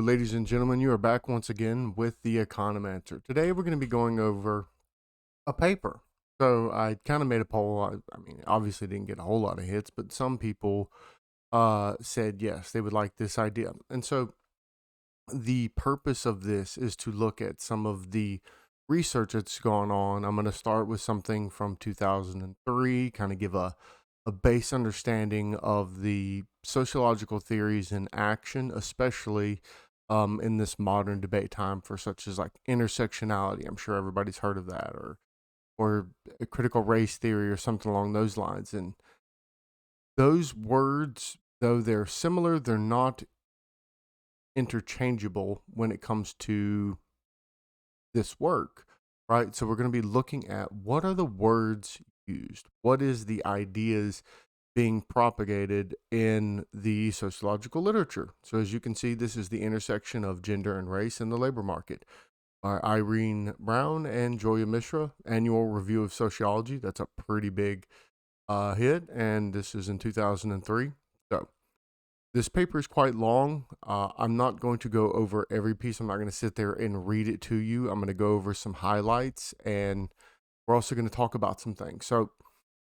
ladies and gentlemen, you are back once again with the Economancer. Today, we're going to be going over a paper. So, I kind of made a poll. I mean, obviously didn't get a whole lot of hits, but some people said yes, they would like this idea. And so, the purpose of this is to look at some of the research that's gone on. I'm going to start with something from 2003, kind of give a base understanding of the sociological theories in action, especially in this modern debate time for such as like intersectionality. I'm sure everybody's heard of that, or a critical race theory or something along those lines. And those words, though they're similar, they're not interchangeable when it comes to this work, right? So we're going to be looking at what are the words used, what is the ideas being propagated in the sociological literature. So as you can see, this is the intersection of gender and race in the labor market. Irene Brown and Joya Misra, Annual Review of Sociology. That's a pretty big hit, and this is in 2003. So this paper is quite long. I'm not going to go over every piece. I'm not going to sit there and read it to you. I'm going to go over some highlights, and we're also going to talk about some things. So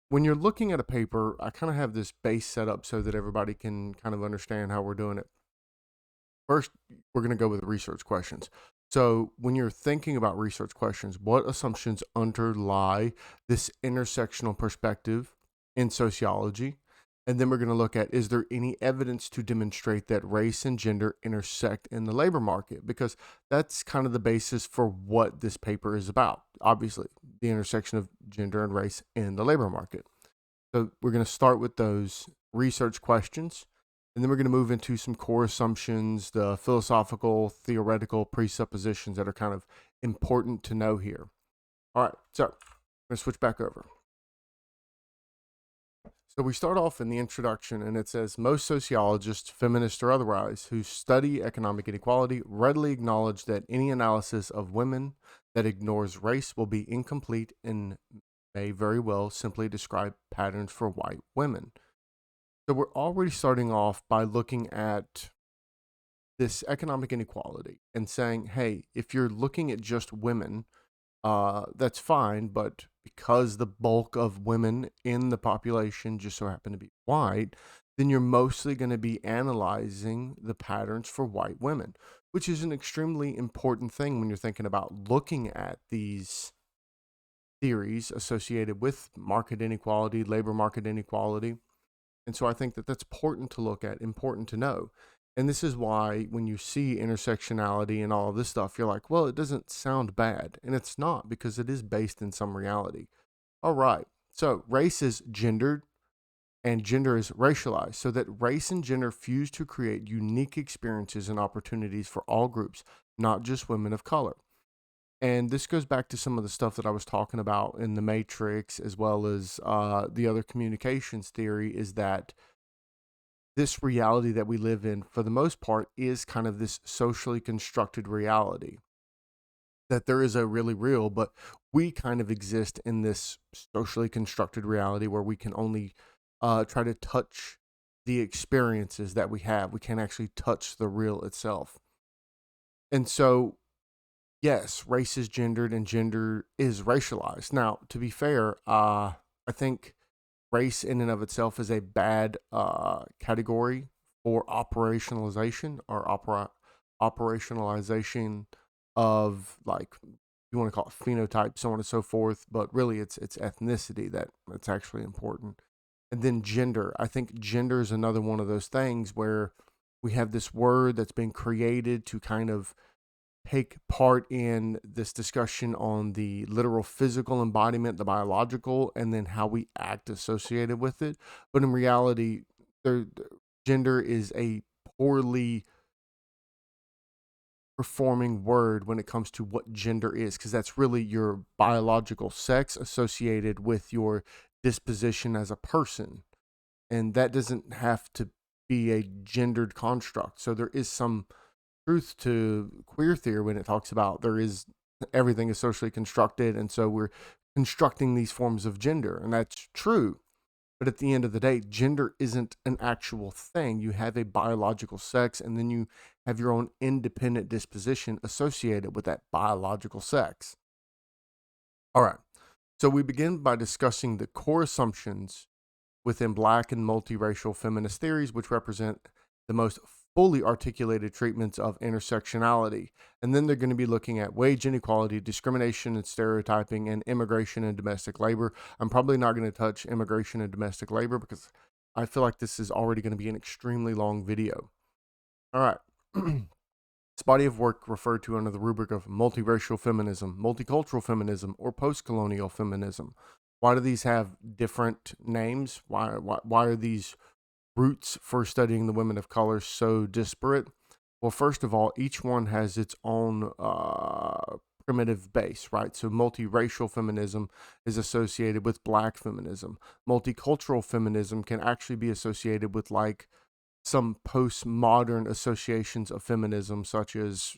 when you're looking at a paper, I kind of have this base set up so that everybody can kind of understand how we're doing it. First, we're going to go with research questions. So when you're thinking about research questions, what assumptions underlie this intersectional perspective in sociology? And then we're going to look at, is there any evidence to demonstrate that race and gender intersect in the labor market? Because that's kind of the basis for what this paper is about. Obviously, the intersection of gender and race in the labor market. So we're going to start with those research questions, and then we're going to move into some core assumptions, the philosophical, theoretical presuppositions that are kind of important to know here. All right, so I'm going to switch back over. So we start off in the introduction, and it says, most sociologists, feminists or otherwise, who study economic inequality readily acknowledge that any analysis of women that ignores race will be incomplete and may very well simply describe patterns for white women. So we're already starting off by looking at this economic inequality and saying, hey, if you're looking at just women, that's fine, but because the bulk of women in the population just so happen to be white, then you're mostly going to be analyzing the patterns for white women, which is an extremely important thing when you're thinking about looking at these theories associated with market inequality, labor market inequality. And so I think that that's important to look at, important to know. And this is why when you see intersectionality and all of this stuff, you're like, well, it doesn't sound bad. And it's not, because it is based in some reality. All right. So race is gendered and gender is racialized, so that race and gender fuse to create unique experiences and opportunities for all groups, not just women of color. And this goes back to some of the stuff that I was talking about in the Matrix, as well as the other communications theory, is that this reality that we live in, for the most part, is kind of this socially constructed reality. That there is a really real, but we kind of exist in this socially constructed reality where we can only try to touch the experiences that we have. We can't actually touch the real itself. And so, yes, race is gendered and gender is racialized. Now, to be fair, I think race in and of itself is a bad category for operationalization or operationalization of, like, you want to call it phenotype, so on and so forth, but really it's ethnicity that's actually important. And then gender. I think gender is another one of those things where we have this word that's been created to kind of take part in this discussion on the literal physical embodiment, the biological, and then how we act associated with it. But in reality, gender is a poorly performing word when it comes to what gender is, because that's really your biological sex associated with your disposition as a person. And that doesn't have to be a gendered construct. So there is some truth to queer theory when it talks about everything is socially constructed, and so we're constructing these forms of gender, and that's true. But at the end of the day, gender isn't an actual thing. You have a biological sex, and then you have your own independent disposition associated with that biological sex. All right. So we begin by discussing the core assumptions within Black and multiracial feminist theories, which represent the most fully articulated treatments of intersectionality. And then they're going to be looking at wage inequality, discrimination and stereotyping, and immigration and domestic labor. I'm probably not going to touch immigration and domestic labor because I feel like this is already going to be an extremely long video. All right. This body of work referred to under the rubric of multiracial feminism, multicultural feminism, or post-colonial feminism. Why do these have different names? Why are these roots for studying the women of color so disparate? Well, first of all, each one has its own primitive base, right? So multiracial feminism is associated with Black feminism. Multicultural feminism can actually be associated with like some postmodern associations of feminism, such as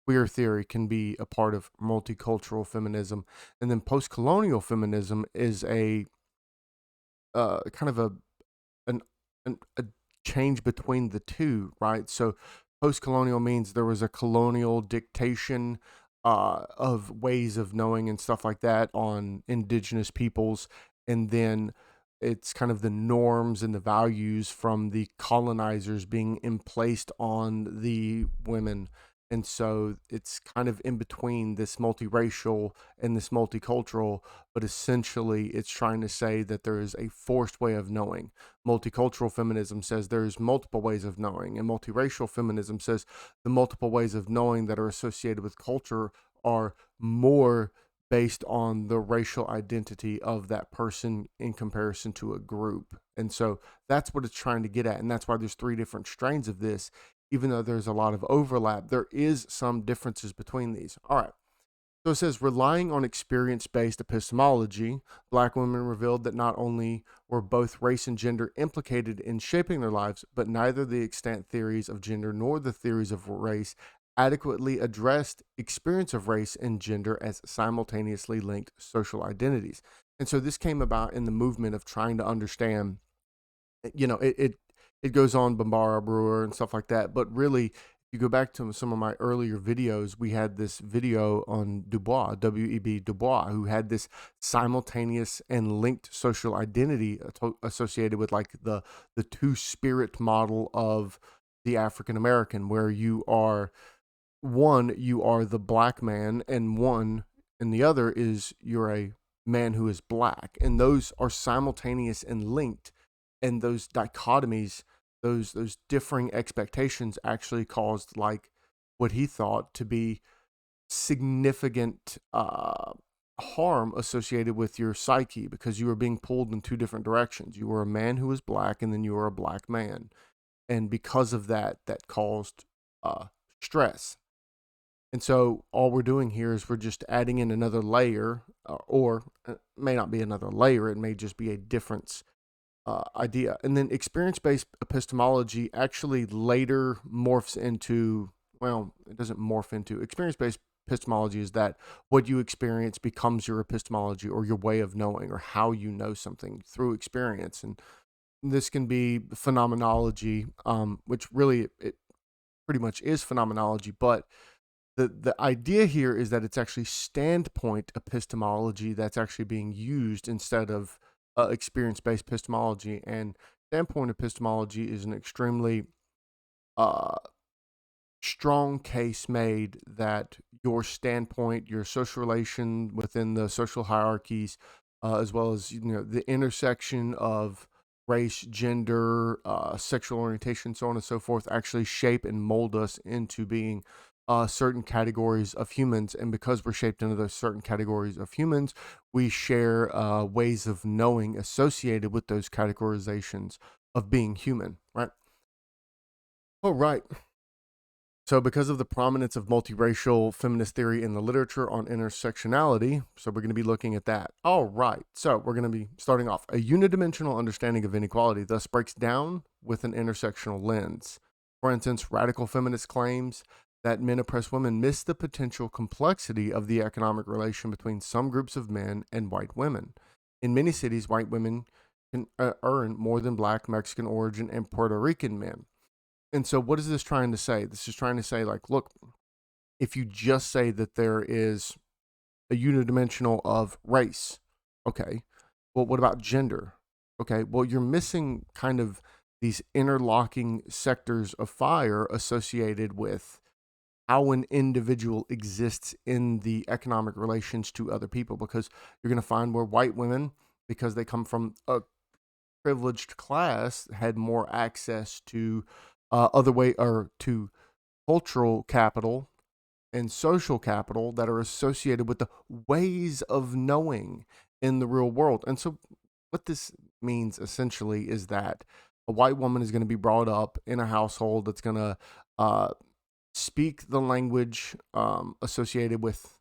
queer theory, can be a part of multicultural feminism. And then post-colonial feminism is a kind of a change between the two, right? So post-colonial means there was a colonial dictation of ways of knowing and stuff like that on indigenous peoples, and then it's kind of the norms and the values from the colonizers being emplaced on the women. And so it's kind of in between this multiracial and this multicultural, but essentially it's trying to say that there is a forced way of knowing. Multicultural feminism says there's multiple ways of knowing, and multiracial feminism says the multiple ways of knowing that are associated with culture are more based on the racial identity of that person in comparison to a group. And so that's what it's trying to get at. And that's why there's three different strains of this. Even though there's a lot of overlap, there is some differences between these. All right. So it says, relying on experience-based epistemology, Black women revealed that not only were both race and gender implicated in shaping their lives, but neither the extant theories of gender nor the theories of race adequately addressed experience of race and gender as simultaneously linked social identities. And so this came about in the movement of trying to understand, it goes on Bambara Brewer and stuff like that, but really, if you go back to some of my earlier videos, we had this video on Dubois, W.E.B. Dubois, who had this simultaneous and linked social identity associated with like the two-spirit model of the African American, where you are the Black man, and the other is you're a man who is Black, and those are simultaneous and linked. And those dichotomies, those differing expectations, actually caused like what he thought to be significant harm associated with your psyche, because you were being pulled in two different directions. You were a man who was Black, and then you were a Black man, and because of that caused stress. And so all we're doing here is we're just adding in another layer, or it may not be another layer, it may just be a difference idea. And then experience-based epistemology actually later morphs into, well, it doesn't morph into, experience-based epistemology is that what you experience becomes your epistemology, or your way of knowing, or how you know something through experience. And this can be phenomenology, which really it pretty much is phenomenology, but the idea here is that it's actually standpoint epistemology that's actually being used instead of experience-based epistemology. And standpoint epistemology is an extremely strong case made that your standpoint, your social relation within the social hierarchies, as well as the intersection of race, gender, sexual orientation, so on and so forth, actually shape and mold us into being certain categories of humans. And because we're shaped into those certain categories of humans, we share ways of knowing associated with those categorizations of being human, right? All right. So because of the prominence of multiracial feminist theory in the literature on intersectionality, so we're going to be looking at that. All right. So we're going to be starting off. A unidimensional understanding of inequality thus breaks down with an intersectional lens. For instance, radical feminist claims that men oppressed women miss the potential complexity of the economic relation between some groups of men and white women. In many cities, white women can earn more than Black, Mexican origin, and Puerto Rican men. And so, what is this trying to say? This is trying to say, like, look, if you just say that there is a unidimensional of race, okay, well, what about gender? Okay, well, you're missing kind of these interlocking sectors of fire associated with how an individual exists in the economic relations to other people, because you're going to find where white women, because they come from a privileged class, had more access to other way or to cultural capital and social capital that are associated with the ways of knowing in the real world. And so what this means essentially is that a white woman is going to be brought up in a household that's going to uh, speak the language associated with,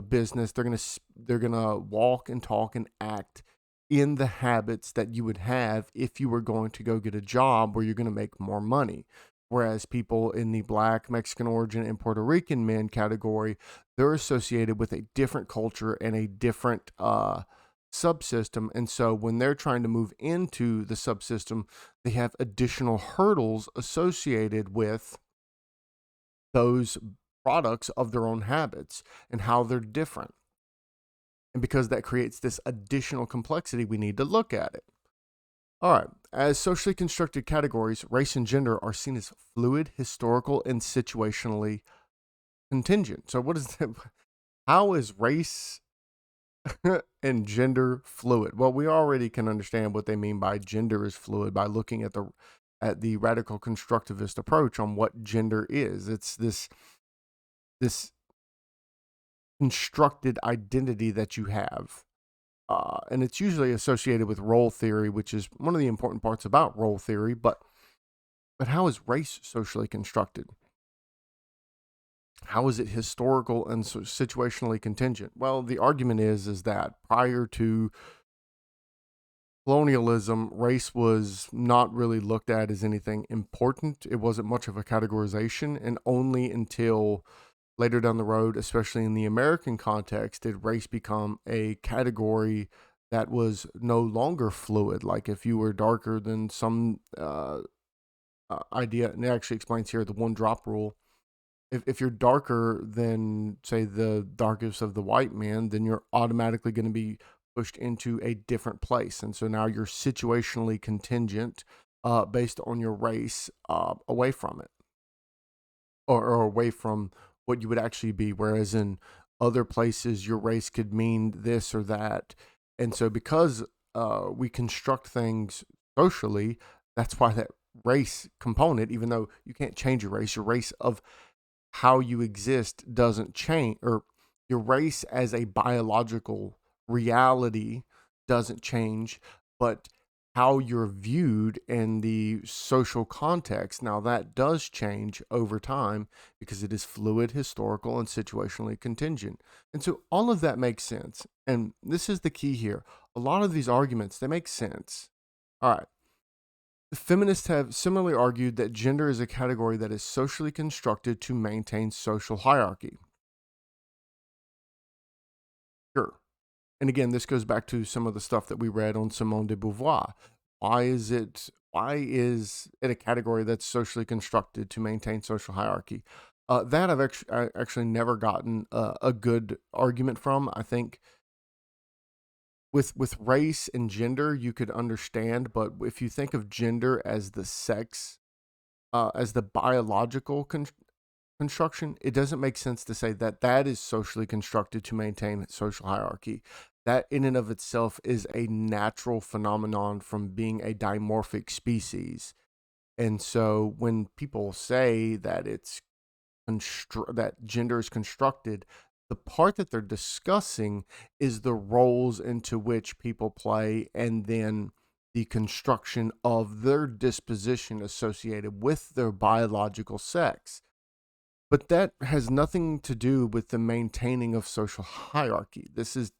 business. They're gonna walk and talk and act in the habits that you would have if you were going to go get a job where you're going to make more money. Whereas people in the Black, Mexican origin, and Puerto Rican men category, they're associated with a different culture and a different subsystem. And so when they're trying to move into the subsystem, they have additional hurdles associated with those products of their own habits and how they're different. And because that creates this additional complexity, we need to look at it. All right. As socially constructed categories, race and gender are seen as fluid, historical, and situationally contingent. So, what is that? How is race and gender fluid? Well, we already can understand what they mean by gender is fluid by looking at the radical constructivist approach on what gender is. It's this constructed identity that you have. And it's usually associated with role theory, which is one of the important parts about role theory. But how is race socially constructed? How is it historical and situationally contingent? Well, the argument is that prior to colonialism, race was not really looked at as anything important. It wasn't much of a categorization, and only until later down the road, especially in the American context, did race become a category that was no longer fluid. Like if you were darker than some idea, and it actually explains here the one drop rule. If you're darker than, say, the darkest of the white men, then you're automatically going to be pushed into a different place. And so now you're situationally contingent based on your race away from it, or away from what you would actually be. Whereas in other places, your race could mean this or that. And so because we construct things socially, that's why that race component, even though you can't change your race of how you exist doesn't change, or your race as a biological reality doesn't change, but how you're viewed in the social context, now that does change over time because it is fluid, historical, and situationally contingent. And so all of that makes sense. And this is the key here. A lot of these arguments, they make sense. All right. The feminists have similarly argued that gender is a category that is socially constructed to maintain social hierarchy. Sure. And again, this goes back to some of the stuff that we read on Simone de Beauvoir. Why is it a category that's socially constructed to maintain social hierarchy? That I actually never gotten a good argument from. I think with race and gender you could understand, but if you think of gender as the sex, as the biological construction, it doesn't make sense to say that that is socially constructed to maintain social hierarchy. That in and of itself is a natural phenomenon from being a dimorphic species. And so when people say that that gender is constructed, the part that they're discussing is the roles into which people play, and then the construction of their disposition associated with their biological sex. But that has nothing to do with the maintaining of social hierarchy. This is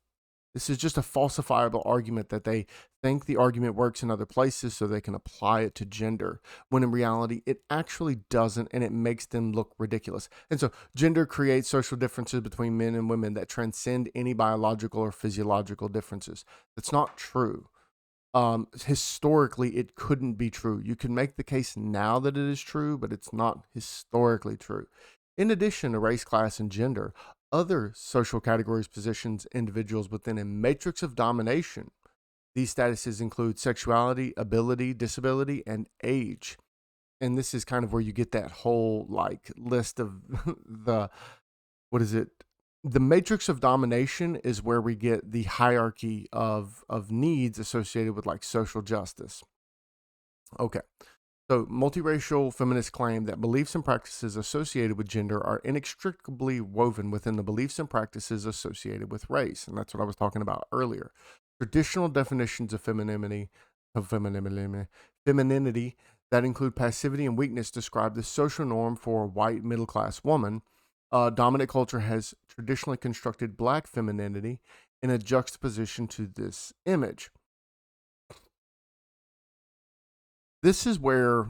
just a falsifiable argument that they think the argument works in other places so they can apply it to gender, when in reality it actually doesn't, and it makes them look ridiculous. And so gender creates social differences between men and women that transcend any biological or physiological differences. That's not true. Historically, it couldn't be true. You can make the case now that it is true, but it's not historically true. In addition to race, class, and gender, other social categories positions individuals within a matrix of domination. These statuses include sexuality, ability, disability, and age. And this is kind of where you get that whole like list of the what is it? The matrix of domination is where we get the hierarchy of needs associated with like social justice. Okay. So, multiracial feminists claim that beliefs and practices associated with gender are inextricably woven within the beliefs and practices associated with race. And that's what I was talking about earlier. Traditional definitions of femininity that include passivity and weakness describe the social norm for a white middle class woman. Dominant culture has traditionally constructed black femininity in a juxtaposition to this image. This is where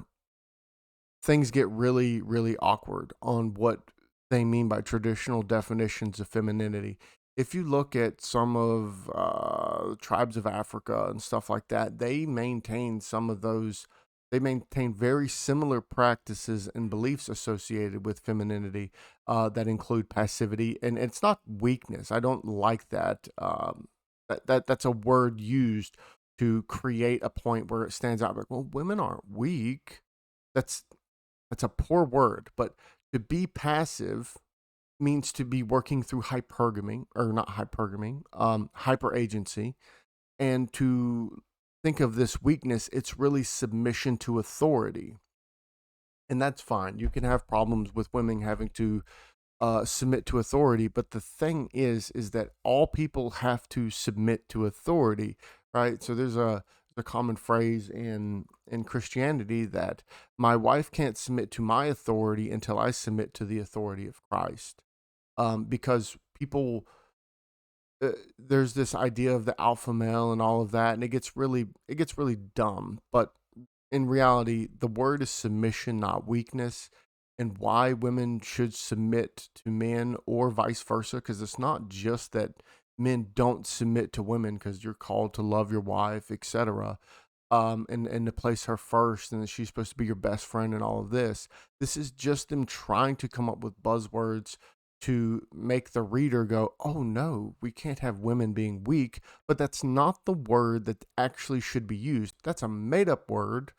things get really, really awkward on what they mean by traditional definitions of femininity. If you look at some of tribes of Africa and stuff like that, they maintain some of those. They maintain very similar practices and beliefs associated with femininity that include passivity, and it's not weakness. I don't like that. That's a word used to create a point where it stands out. Like, well, women aren't weak. That's that's a poor word, but to be passive means to be working through hypergamy, or not hypergamy, hyperagency. And to think of this weakness, it's really submission to authority. And that's fine. You can have problems with women having to submit to authority, but the thing is that all people have to submit to authority, right? So there's a common phrase in Christianity that my wife can't submit to my authority until I submit to the authority of Christ, because people there's this idea of the alpha male and all of that, and it gets really dumb. But in reality, the word is submission, not weakness, and why women should submit to men or vice versa, because it's not just that men don't submit to women because you're called to love your wife, etc. And to place her first, and that she's supposed to be your best friend, and all of this. This is just them trying to come up with buzzwords to make the reader go, oh no, we can't have women being weak. But that's not the word that actually should be used. That's a made up word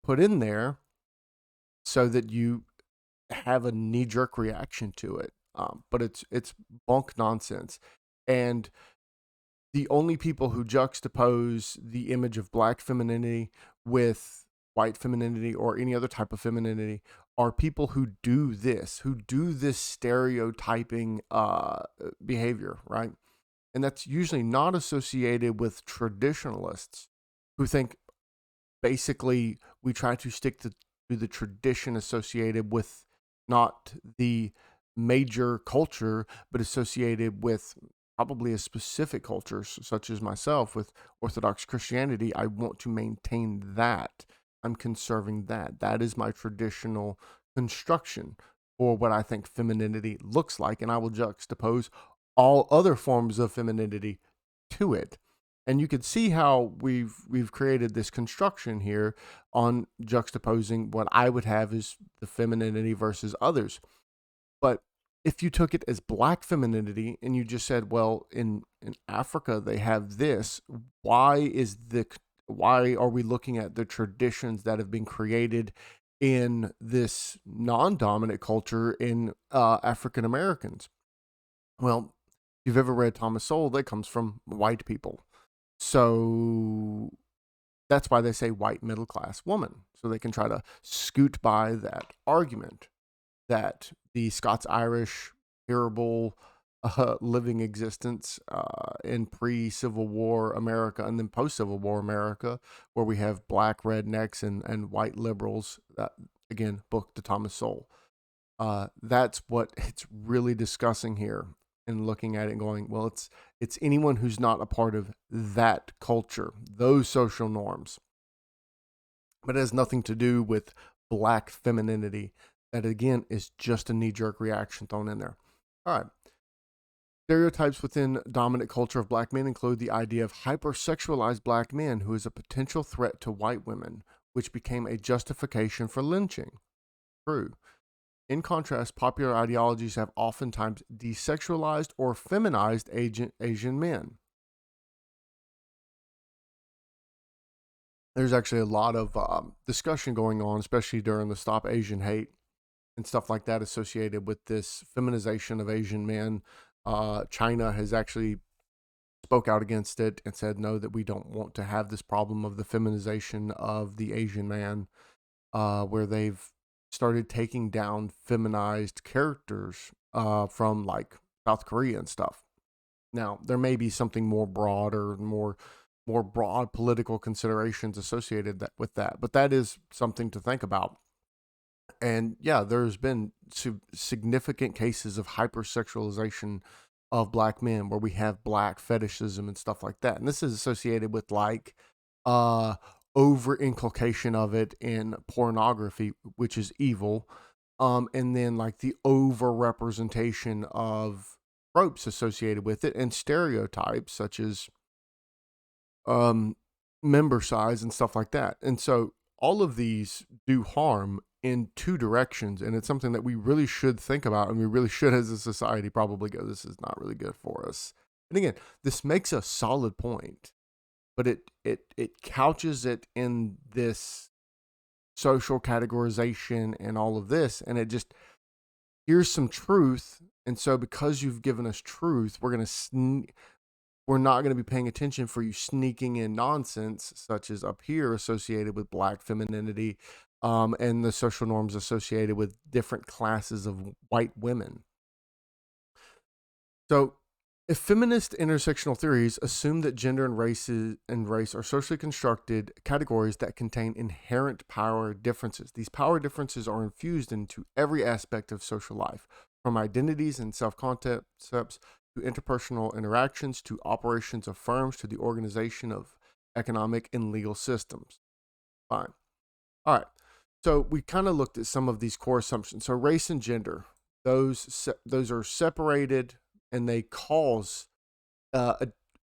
put in there so that you have a knee jerk reaction to it. But it's bunk nonsense. And the only people who juxtapose the image of black femininity with white femininity or any other type of femininity are people who do this stereotyping behavior, right? And that's usually not associated with traditionalists who think basically we try to stick to the tradition associated with not the major culture, but associated with probably a specific culture, such as myself with Orthodox Christianity. I want to maintain that. I'm conserving that. That is my traditional construction for what I think femininity looks like, and I will juxtapose all other forms of femininity to it. And you could see how we've created this construction here on juxtaposing what I would have as the femininity versus others. But if you took it as black femininity and you just said, well, in Africa they have this, why are we looking at the traditions that have been created in this non-dominant culture in African Americans? Well, if you've ever read Thomas Sowell, that comes from white people. So that's why they say white middle class woman. So they can try to scoot by that argument that the Scots Irish hearable living existence in pre Civil War America and then post Civil War America, where we have black rednecks and white liberals, that again, book to Thomas Sowell. That's what it's really discussing here and looking at it and going, well, it's anyone who's not a part of that culture, those social norms. But it has nothing to do with black femininity. That again is just a knee-jerk reaction thrown in there. All right. Stereotypes within dominant culture of black men include the idea of hypersexualized black men who is a potential threat to white women, which became a justification for lynching. True. In contrast, popular ideologies have oftentimes desexualized or feminized Asian men. There's actually a lot of discussion going on, especially during the Stop Asian Hate and stuff like that, associated with this feminization of Asian men. China has actually spoke out against it and said, no, that we don't want to have this problem of the feminization of the Asian man, where they've started taking down feminized characters from like South Korea and stuff. Now, there may be something more broad or more broad political considerations associated with that, but that is something to think about. And yeah, there's been significant cases of hypersexualization of black men where we have black fetishism and stuff like that. And this is associated with like uh over inculcation of it in pornography, which is evil. And then like the over representation of tropes associated with it and stereotypes such as um member size and stuff like that. And so all of these do harm in two directions, and it's something that we really should think about, and we really should as a society probably go, this is not really good for us. And again, this makes a solid point, but it couches it in this social categorization and all of this, and it just, here's some truth, and so because you've given us truth, we're not going to be paying attention for you sneaking in nonsense, such as up here associated with black femininity, and the social norms associated with different classes of white women. So, if feminist intersectional theories assume that gender and race are socially constructed categories that contain inherent power differences, these power differences are infused into every aspect of social life, from identities and self-concepts to interpersonal interactions, to operations of firms, to the organization of economic and legal systems. Fine. All right. So we kind of looked at some of these core assumptions. So race and gender, those are separated, and they cause a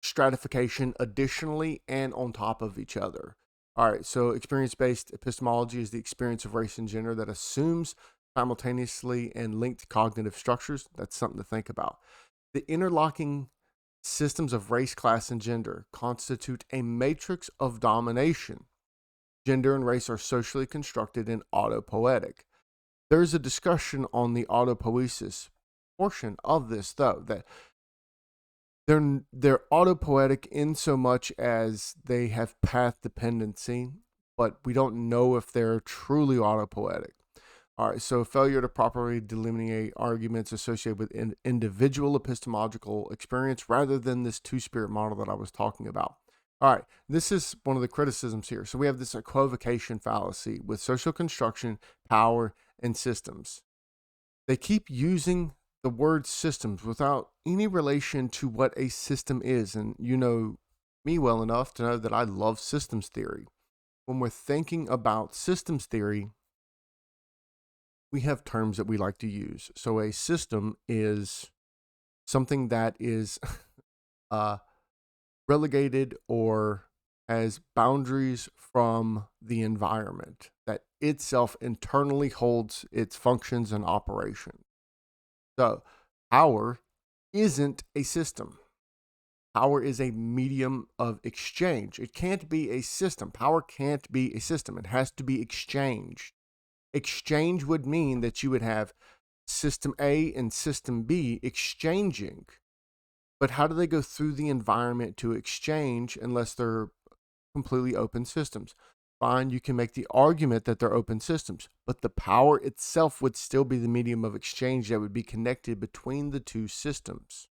stratification additionally and on top of each other. All right. So experience-based epistemology is the experience of race and gender that assumes simultaneously and linked cognitive structures. That's something to think about. The interlocking systems of race, class, and gender constitute a matrix of domination. Gender and race are socially constructed and autopoietic. There is a discussion on the autopoiesis portion of this, though, that they're autopoietic in so much as they have path dependency, but we don't know if they're truly autopoietic. All right, so failure to properly delineate arguments associated with individual epistemological experience rather than this two-spirit model that I was talking about. All right, this is one of the criticisms here. So we have this equivocation fallacy with social construction, power, and systems. They keep using the word systems without any relation to what a system is. And you know me well enough to know that I love systems theory. When we're thinking about systems theory, we have terms that we like to use. So a system is something that is relegated or has boundaries from the environment, that itself internally holds its functions and operation. So power isn't a system. Power is a medium of exchange. It can't be a system. Power can't be a system. It has to be exchanged. Exchange would mean that you would have system A and system B exchanging. But how do they go through the environment to exchange unless they're completely open systems? Fine, you can make the argument that they're open systems, but the power itself would still be the medium of exchange that would be connected between the two systems.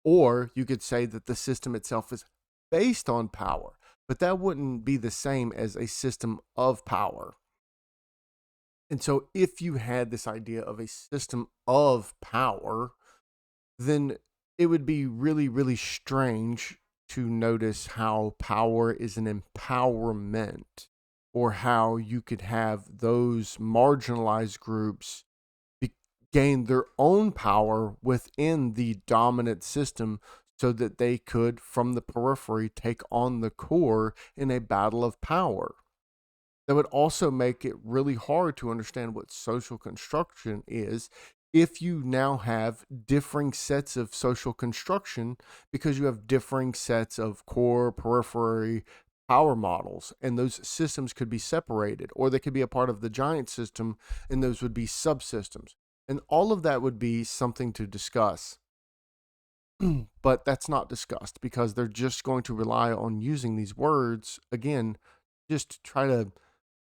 Or you could say that the system itself is based on power, but that wouldn't be the same as a system of power. And so if you had this idea of a system of power, then it would be really, really strange to notice how power is an empowerment, or how you could have those marginalized groups gain their own power within the dominant system so that they could, from the periphery, take on the core in a battle of power. That would also make it really hard to understand what social construction is if you now have differing sets of social construction because you have differing sets of core, periphery, power models, and those systems could be separated, or they could be a part of the giant system, and those would be subsystems. And all of that would be something to discuss. But that's not discussed because they're just going to rely on using these words again, just to try to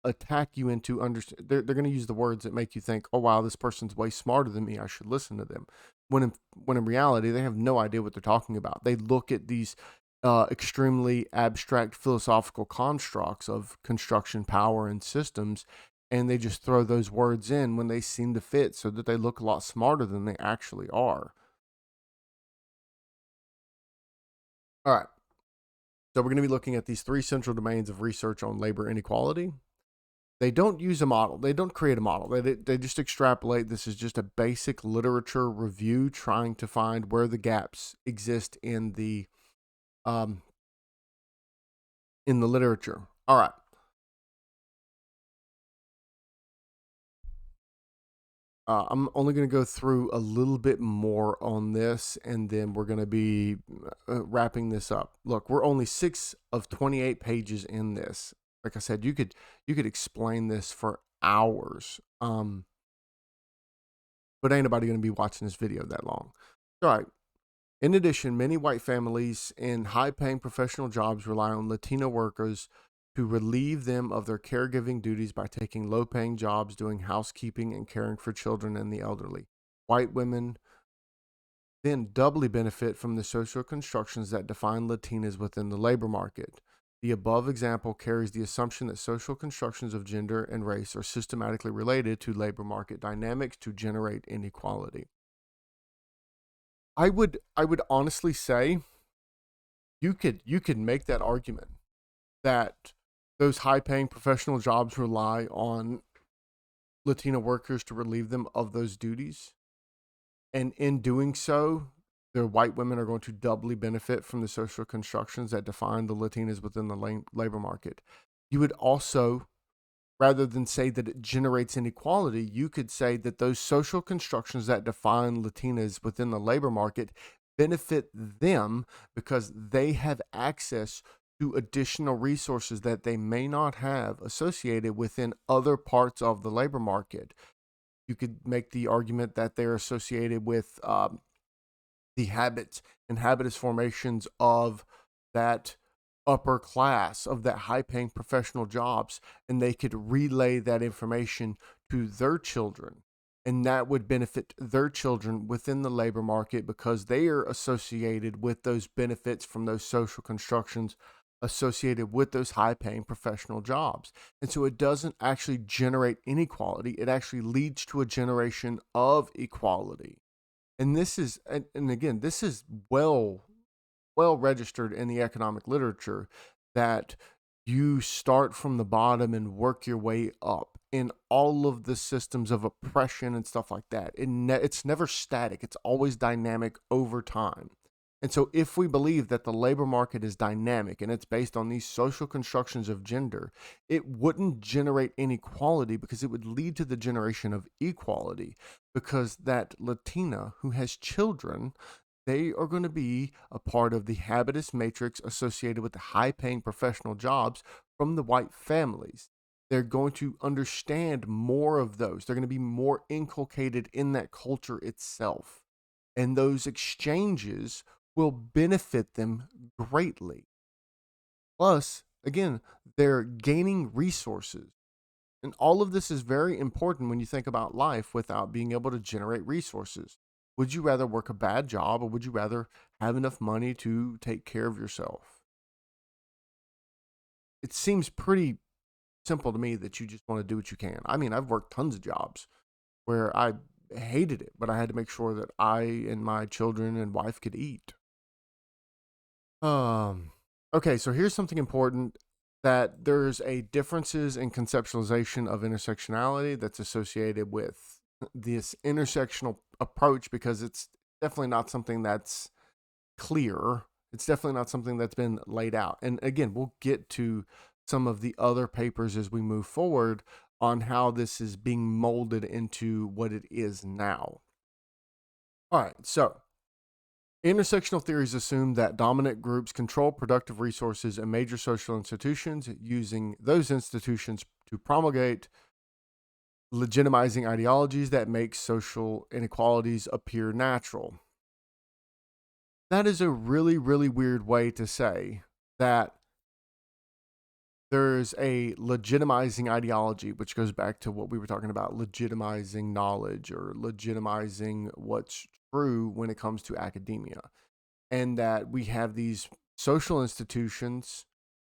attack you into understand. They're going to use the words that make you think, oh wow, this person's way smarter than me, I should listen to them, when in reality they have no idea what they're talking about. They look at these extremely abstract philosophical constructs of construction, power, and systems, and they just throw those words in when they seem to fit so that they look a lot smarter than they actually are. All right, so we're going to be looking at these three central domains of research on labor inequality. They don't use a model. They don't create a model. They just extrapolate. This is just a basic literature review trying to find where the gaps exist in the literature. All right. I'm only going to go through a little bit more on this, and then we're going to be wrapping this up. Look, we're only 6 of 28 pages in this. Like I said, you could explain this for hours. But ain't nobody going to be watching this video that long. All right. In addition, many white families in high-paying professional jobs rely on Latino workers to relieve them of their caregiving duties by taking low-paying jobs, doing housekeeping, and caring for children and the elderly. White women then doubly benefit from the social constructions that define Latinas within the labor market. The above example carries the assumption that social constructions of gender and race are systematically related to labor market dynamics to generate inequality. I would honestly say you could make that argument that those high-paying professional jobs rely on Latino workers to relieve them of those duties, and in doing so, their white women are going to doubly benefit from the social constructions that define the Latinas within the labor market. You would also, rather than say that it generates inequality, you could say that those social constructions that define Latinas within the labor market benefit them because they have access to additional resources that they may not have associated within other parts of the labor market. You could make the argument that they're associated with the habits and habitus formations of that upper class, of that high-paying professional jobs, and they could relay that information to their children, and that would benefit their children within the labor market because they are associated with those benefits from those social constructions associated with those high-paying professional jobs. And so it doesn't actually generate inequality, it actually leads to a generation of equality. And this is, and again, this is well registered in the economic literature, that you start from the bottom and work your way up in all of the systems of oppression and stuff like that. It's never static. It's always dynamic over time. And so if we believe that the labor market is dynamic and it's based on these social constructions of gender, it wouldn't generate inequality because it would lead to the generation of equality, because that Latina who has children, they are going to be a part of the habitus matrix associated with the high-paying professional jobs from the white families. They're going to understand more of those. They're going to be more inculcated in that culture itself. And those exchanges will benefit them greatly. Plus, again, they're gaining resources. And all of this is very important when you think about life without being able to generate resources. Would you rather work a bad job, or would you rather have enough money to take care of yourself? It seems pretty simple to me that you just want to do what you can. I mean, I've worked tons of jobs where I hated it, but I had to make sure that I and my children and wife could eat. Okay, so here's something important, that there's a differences in conceptualization of intersectionality that's associated with this intersectional approach, because it's definitely not something that's clear. It's definitely not something that's been laid out. And again, we'll get to some of the other papers as we move forward on how this is being molded into what it is now. All right, so intersectional theories assume that dominant groups control productive resources and major social institutions, using those institutions to promulgate legitimizing ideologies that make social inequalities appear natural. That is a really, really weird way to say that there's a legitimizing ideology, which goes back to what we were talking about, legitimizing knowledge or legitimizing what's true when it comes to academia. And that we have these social institutions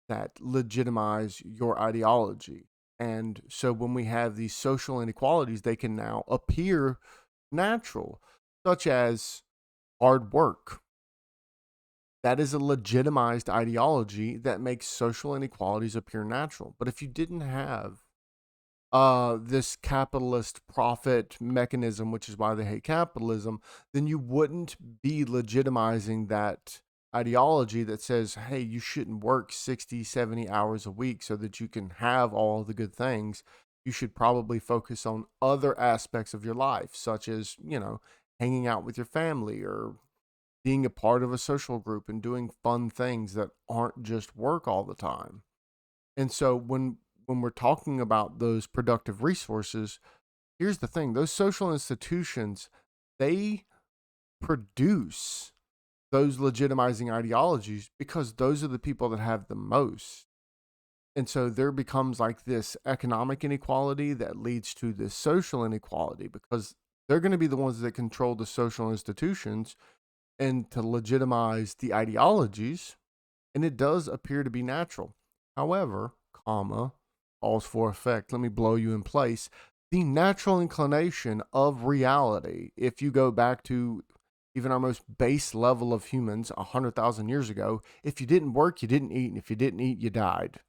that legitimize your ideology. And so when we have these social inequalities, they can now appear natural, such as hard work. That is a legitimized ideology that makes social inequalities appear natural. But if you didn't have this capitalist profit mechanism, which is why they hate capitalism, then you wouldn't be legitimizing that ideology that says, hey, you shouldn't work 60, 70 hours a week so that you can have all the good things. You should probably focus on other aspects of your life, such as, hanging out with your family or being a part of a social group and doing fun things that aren't just work all the time. And so when we're talking about those productive resources, here's the thing: those social institutions, they produce those legitimizing ideologies because those are the people that have the most. And so there becomes like this economic inequality that leads to this social inequality, because they're going to be the ones that control the social institutions and to legitimize the ideologies. And it does appear to be natural. However, calls for effect. Let me blow you in place. The natural inclination of reality, if you go back to even our most base level of humans 100,000 years ago, if you didn't work, you didn't eat. And if you didn't eat, you died.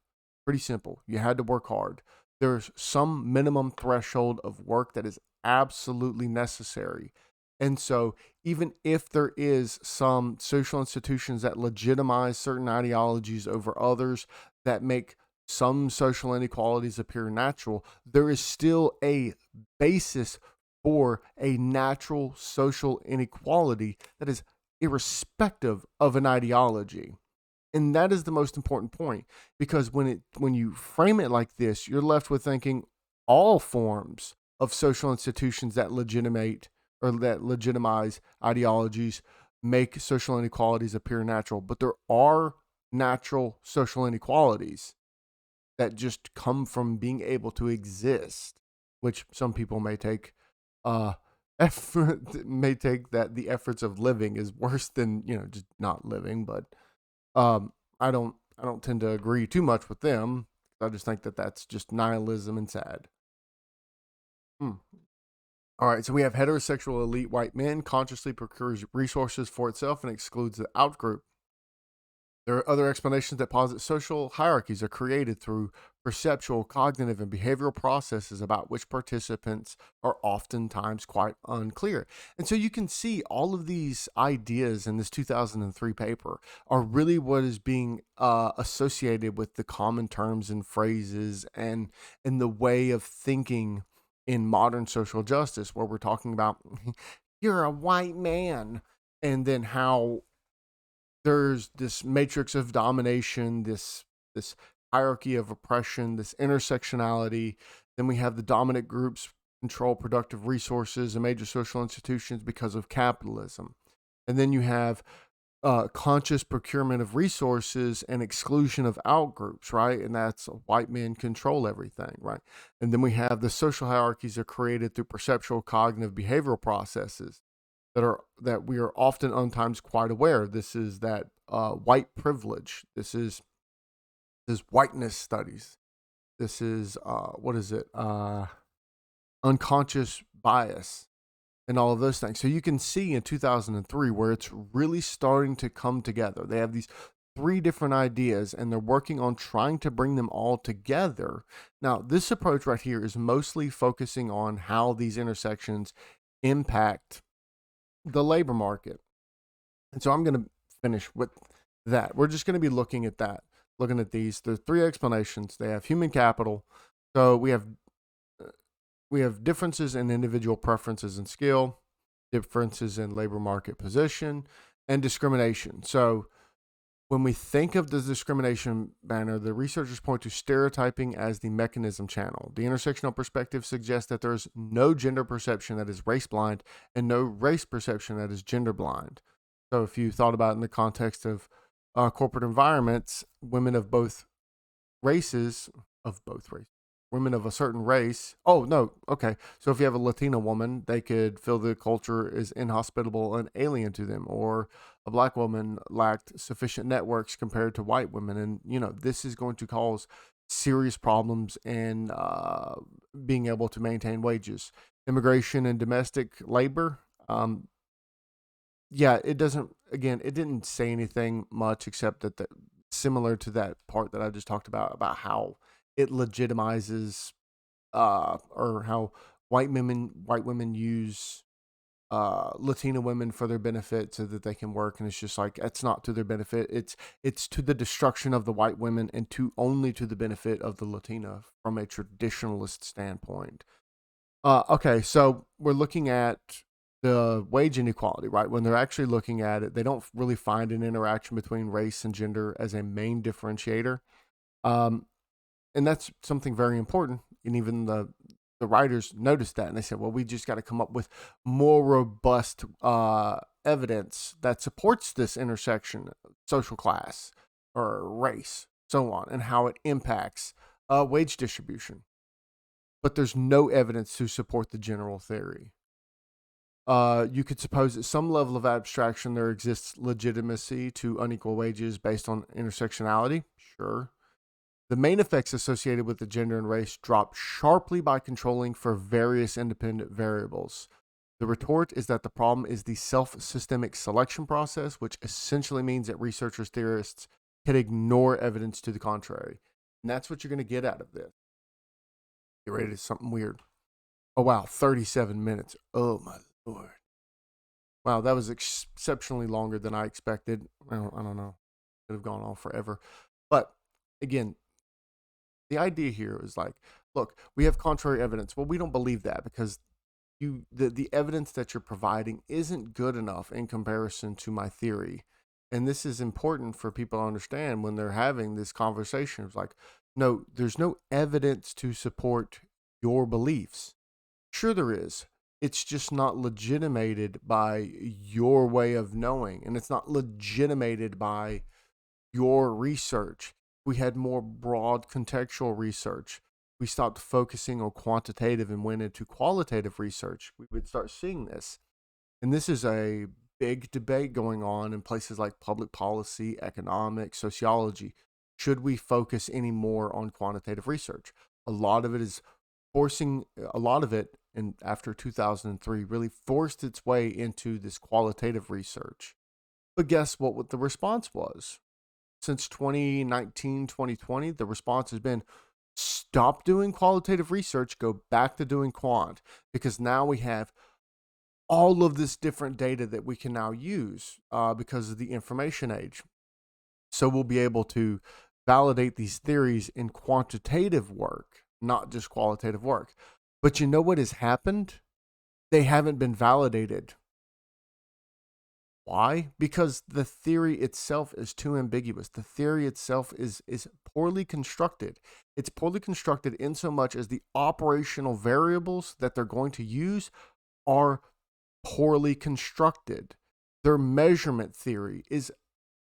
Pretty simple. You had to work hard. There's some minimum threshold of work that is absolutely necessary. And so, even if there is some social institutions that legitimize certain ideologies over others, that make some social inequalities appear natural, there is still a basis for a natural social inequality that is irrespective of an ideology. And that is the most important point, because when you frame it like this, you're left with thinking all forms of social institutions that legitimate or that legitimize ideologies make social inequalities appear natural. But there are natural social inequalities that just come from being able to exist, which some people may take that the efforts of living is worse than just not living. But I don't tend to agree too much with them. I just think that that's just nihilism and sad. All right, so we have heterosexual elite white men consciously procures resources for itself and excludes the outgroup. There are other explanations that posit social hierarchies are created through perceptual, cognitive, and behavioral processes about which participants are oftentimes quite unclear. And so you can see all of these ideas in this 2003 paper are really what is being associated with the common terms and phrases and the way of thinking in modern social justice, where we're talking about you're a white man, and then how there's this matrix of domination, this hierarchy of oppression, this intersectionality. Then we have the dominant groups control productive resources and major social institutions because of capitalism. And then you have conscious procurement of resources and exclusion of outgroups, right? And that's white men control everything, right? And then we have the social hierarchies are created through perceptual, cognitive, behavioral processes that we are often sometimes quite aware. This is that white privilege. This is whiteness studies. This is unconscious bias and all of those things. So you can see in 2003 where it's really starting to come together. They have these 3 different ideas and they're working on trying to bring them all together. Now, this approach right here is mostly focusing on how these intersections impact the labor market. And so I'm going to finish with that. We're just going to be looking at that, looking at these. There's 3 explanations. They have human capital. So we have differences in individual preferences and skill, differences in labor market position, and discrimination. So when we think of the discrimination banner, the researchers point to stereotyping as the mechanism channel. The intersectional perspective suggests that there is no gender perception that is race blind and no race perception that is gender blind. So if you thought about it in the context of corporate environments, women of both races, women of a certain race. Oh, no. Okay. So if you have a Latina woman, they could feel the culture is inhospitable and alien to them, or a black woman lacked sufficient networks compared to white women. And, this is going to cause serious problems in being able to maintain wages. Immigration and domestic labor. It didn't say anything much except that similar to that part that I just talked about how it legitimizes or how white women use Latina women for their benefit so that they can work, and it's just like it's not to their benefit. It's to the destruction of the white women and only to the benefit of the Latina from a traditionalist standpoint. Okay, so we're looking at the wage inequality, right? When they're actually looking at it, they don't really find an interaction between race and gender as a main differentiator. And that's something very important. And even the writers noticed that, and they said, well, we just got to come up with more robust evidence that supports this intersection, social class or race, so on, and how it impacts wage distribution. But there's no evidence to support the general theory. You could suppose at some level of abstraction there exists legitimacy to unequal wages based on intersectionality. Sure. The main effects associated with the gender and race drop sharply by controlling for various independent variables. The retort is that the problem is the self-systemic selection process, which essentially means that researchers, theorists can ignore evidence to the contrary. And that's what you're going to get out of this. Get ready to something weird. Oh, wow, 37 minutes. Oh, my Lord. Wow, that was exceptionally longer than I expected. I don't know. It could have gone on forever. But, again, the idea here is like, look, we have contrary evidence. Well, we don't believe that because the evidence that you're providing isn't good enough in comparison to my theory. And this is important for people to understand when they're having this conversation. It's like, no, there's no evidence to support your beliefs. Sure there is. It's just not legitimated by your way of knowing, and it's not legitimated by your research. We had more broad contextual research. We stopped focusing on quantitative and went into qualitative research. We would start seeing this. And this is a big debate going on in places like public policy, economics, sociology. Should we focus any more on quantitative research? A lot of it, and after 2003, really forced its way into this qualitative research. But guess what the response was? Since 2019, 2020, the response has been stop doing qualitative research, go back to doing quant, because now we have all of this different data that we can now use because of the information age. So we'll be able to validate these theories in quantitative work, not just qualitative work. But you know what has happened? They haven't been validated. Why? Because the theory itself is too ambiguous. The theory itself is poorly constructed. It's poorly constructed in so much as the operational variables that they're going to use are poorly constructed. Their measurement theory is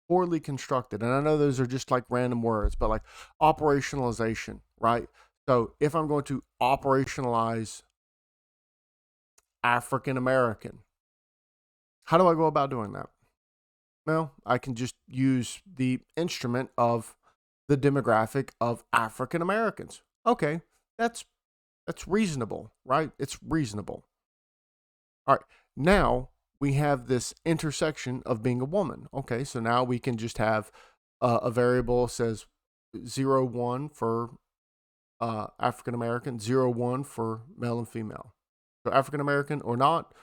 poorly constructed. And I know those are just like random words, but like operationalization, right? So if I'm going to operationalize African American, how do I go about doing that? Well, I can just use the instrument of the demographic of African Americans. Okay, that's reasonable, right? It's reasonable. All right, now we have this intersection of being a woman. Okay, so now we can just have A variable says 0, 1 for African American, 0, 1 for male and female. So African American or not,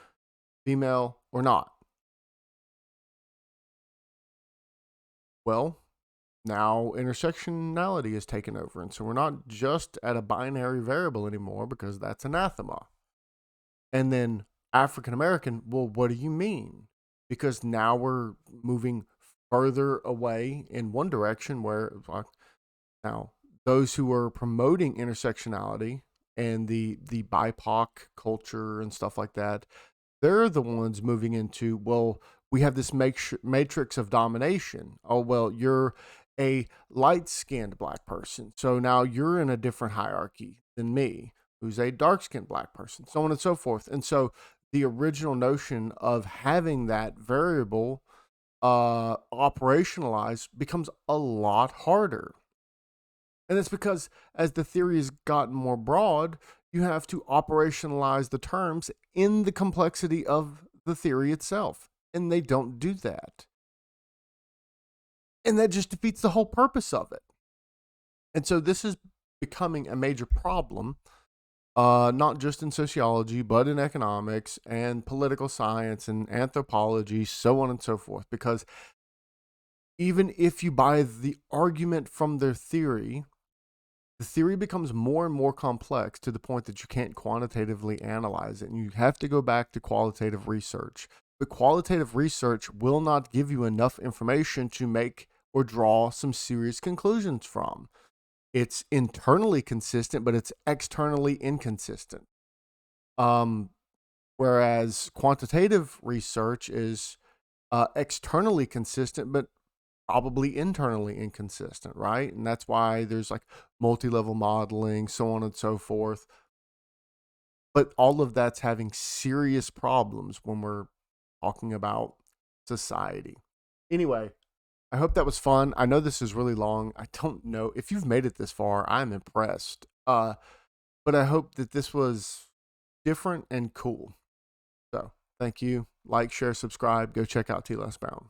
female or not. Well, now intersectionality is taken over. And so we're not just at a binary variable anymore because that's anathema. And then African American, well, what do you mean? Because now we're moving further away in one direction where now those who are promoting intersectionality and the BIPOC culture and stuff like that, they're the ones moving into, well, we have this matrix of domination. Oh, well, you're a light-skinned black person, so now you're in a different hierarchy than me, who's a dark-skinned black person, so on and so forth. And so the original notion of having that variable operationalized becomes a lot harder. And it's because as the theory has gotten more broad, you have to operationalize the terms in the complexity of the theory itself. And they don't do that. And that just defeats the whole purpose of it. And so this is becoming a major problem, not just in sociology, but in economics and political science and anthropology, so on and so forth. Because even if you buy the argument from their theory, the theory becomes more and more complex to the point that you can't quantitatively analyze it. And you have to go back to qualitative research. But qualitative research will not give you enough information to make or draw some serious conclusions from. It's internally consistent, but it's externally inconsistent. Whereas quantitative research is externally consistent, but probably internally inconsistent, right? And that's why there's like multi-level modeling, so on and so forth. But all of that's having serious problems when we're talking about society. Anyway, I hope that was fun. I know this is really long. I don't know if you've made it this far. I'm impressed. But I hope that this was different and cool. So thank you. Like, share, subscribe. Go check out Telosbound.